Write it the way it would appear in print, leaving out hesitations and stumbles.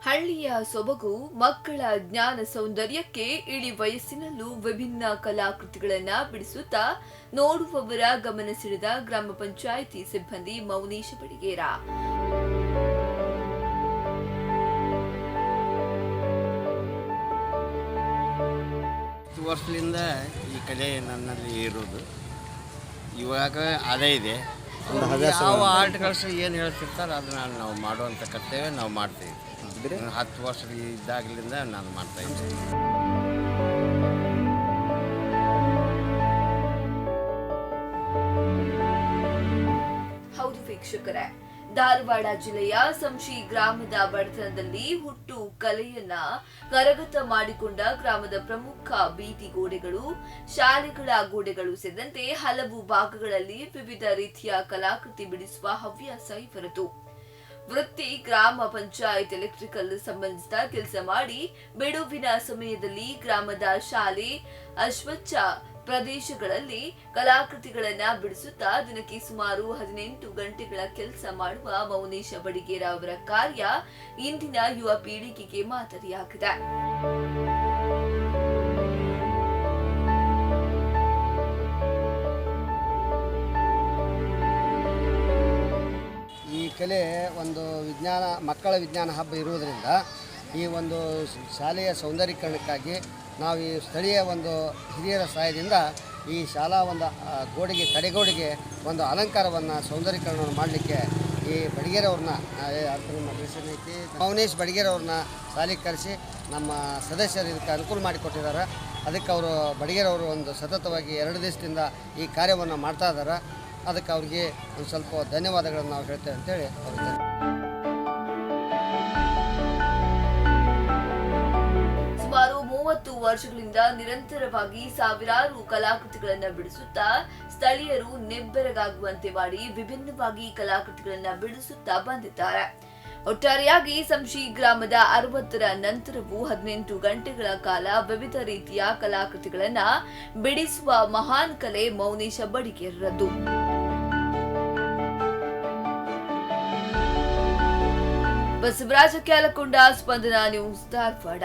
ಹಳ್ಳಿಯ ಸೊಬಗು ಮಕ್ಕಳ ಜ್ಞಾನ ಸೌಂದರ್ಯಕ್ಕೆ ಇಳಿ ವಯಸ್ಸಿನಲ್ಲೂ ವಿಭಿನ್ನ ಕಲಾಕೃತಿಗಳನ್ನ ಬಿಡಿಸುತ್ತಾ ನೋಡುವವರ ಗಮನ ಸೆಳೆದ ಗ್ರಾಮ ಪಂಚಾಯಿತಿ ಸಿಬ್ಬಂದಿ ಮೌನೇಶ ಬಡಿಗೇರ. ವರ್ಷದಿಂದ ಈ ಕಲೆ ನನ್ನಲ್ಲಿ ಇರೋದು, ಇವಾಗ ಅದೇ ಇದೆ. ಯಾವ ಆರ್ಟ್ಸ್ ಏನು ಹೇಳ್ತಿರ್ತಾರೆ ಅದನ್ನ ನಾವು ಮಾಡುವಂಥ ಕರ್ತವ್ಯ ನಾವು ಮಾಡ್ತೀವಿ. 10 ವರ್ಷ ಇದ್ದಾಗಲಿಂದ ನಾನು ಮಾಡ್ತಾ ಇದ್ದೀನಿ. ಹೌದು ವೀಕ್ಷಕರೇ, ಧಾರವಾಡ ಜಿಲ್ಲೆಯ ಸಂಶಿ ಗ್ರಾಮದ ಬಡತನದಲ್ಲಿ ಹುಟ್ಟು ಕಲೆಯನ್ನ ಕರಗತ ಮಾಡಿಕೊಂಡ ಗ್ರಾಮದ ಪ್ರಮುಖ ಬೀದಿ ಗೋಡೆಗಳು, ಶಾಲೆಗಳ ಗೋಡೆಗಳು ಸೇರಿದಂತೆ ಹಲವು ಭಾಗಗಳಲ್ಲಿ ವಿವಿಧ ರೀತಿಯ ಕಲಾಕೃತಿ ಬಿಡಿಸುವ ಹವ್ಯಾಸ ಇವರದು. ವೃತ್ತಿ ಗ್ರಾಮ ಪಂಚಾಯತ್ ಎಲೆಕ್ಟ್ರಿಕಲ್ ಸಂಬಂಧಿಸಿದ ಕೆಲಸ ಮಾಡಿ ಬಿಡುವಿನ ಸಮಯದಲ್ಲಿ ಗ್ರಾಮದ ಶಾಲೆ, ಅಶ್ವತ್ಥ ಪ್ರದೇಶಗಳಲ್ಲಿ ಕಲಾಕೃತಿಗಳನ್ನ ಬಿಡಿಸುತ್ತಾ ದಿನಕ್ಕೆ ಸುಮಾರು 18 ಗಂಟೆಗಳ ಕೆಲಸ ಮಾಡುವ ಮೌನೇಶ ಬಡಿಗೇರ ಅವರ ಕಾರ್ಯ ಇಂದಿನ ಯುವ ಪೀಳಿಗೆಗೆ ಮಾದರಿಯಾಗಿದೆ. ಈ ಕಲೆ ಒಂದು ಮಕ್ಕಳ ವಿಜ್ಞಾನ ಹಬ್ಬ ಇರುವುದರಿಂದ ಈ ಒಂದು ಶಾಲೆಯ ಸೌಂದರ್ಯೀಕರಣಕ್ಕಾಗಿ ನಾವು ಈ ಸ್ಥಳೀಯ ಒಂದು ಹಿರಿಯರ ಸಹಾಯದಿಂದ ಈ ಶಾಲಾ ಒಂದು ಕಡೆಗೋಡೆಗೆ ಒಂದು ಅಲಂಕಾರವನ್ನು ಸೌಂದರ್ಯೀಕರಣವನ್ನು ಮಾಡಲಿಕ್ಕೆ ಈ ಬಡಿಗೇರವ್ರನ್ನ ಮೌನೇಶ್ ಬಡಿಗೇರವ್ರನ್ನ ಶಾಲೆಗೆ ಕರೆಸಿ ನಮ್ಮ ಸದಸ್ಯರು ಇದಕ್ಕೆ ಅನುಕೂಲ ಮಾಡಿಕೊಟ್ಟಿದ್ದಾರೆ. ಅದಕ್ಕೆ ಅವರು ಬಡಿಗೇರವರು ಒಂದು ಸತತವಾಗಿ 2 ದಿವಸದಿಂದ ಈ ಕಾರ್ಯವನ್ನು ಮಾಡ್ತಾ ಇದ್ದಾರೆ. ಅದಕ್ಕೆ ಅವ್ರಿಗೆ ಒಂದು ಸ್ವಲ್ಪ ಧನ್ಯವಾದಗಳನ್ನು ನಾವು ಹೇಳ್ತೇವೆ ಅಂತೇಳಿ ಅವ್ರಿಗೆ. ಸುಮಾರು 30 ವರ್ಷಗಳಿಂದ ನಿರಂತರವಾಗಿ ಸಾವಿರಾರು ಕಲಾಕೃತಿಗಳನ್ನ ಬಿಡಿಸುತ್ತಾ ಸ್ಥಳೀಯರು ನಿಬ್ಬೆರಗಾಗುವಂತೆ ಮಾಡಿ ವಿಭಿನ್ನವಾಗಿ ಕಲಾಕೃತಿಗಳನ್ನ ಬಿಡಿಸುತ್ತಾ ಬಂದಿದ್ದಾರೆ. ಒಟ್ಟಾರೆಯಾಗಿ ಸಂಶಿ ಗ್ರಾಮದ 60ರ ನಂತರವೂ 18 ಗಂಟೆಗಳ ಕಾಲ ವಿವಿಧ ರೀತಿಯ ಕಲಾಕೃತಿಗಳನ್ನ ಬಿಡಿಸುವ ಮಹಾನ್ ಕಲೆ ಮೌನೇಶ ಬಡಿಗೇರರದ್ದು. ಬಸವರಾಜ ಕ್ಯಾಲಕೊಂಡ, ಸ್ಪಂದನ ನ್ಯೂಸ್, ಧಾರವಾಡ.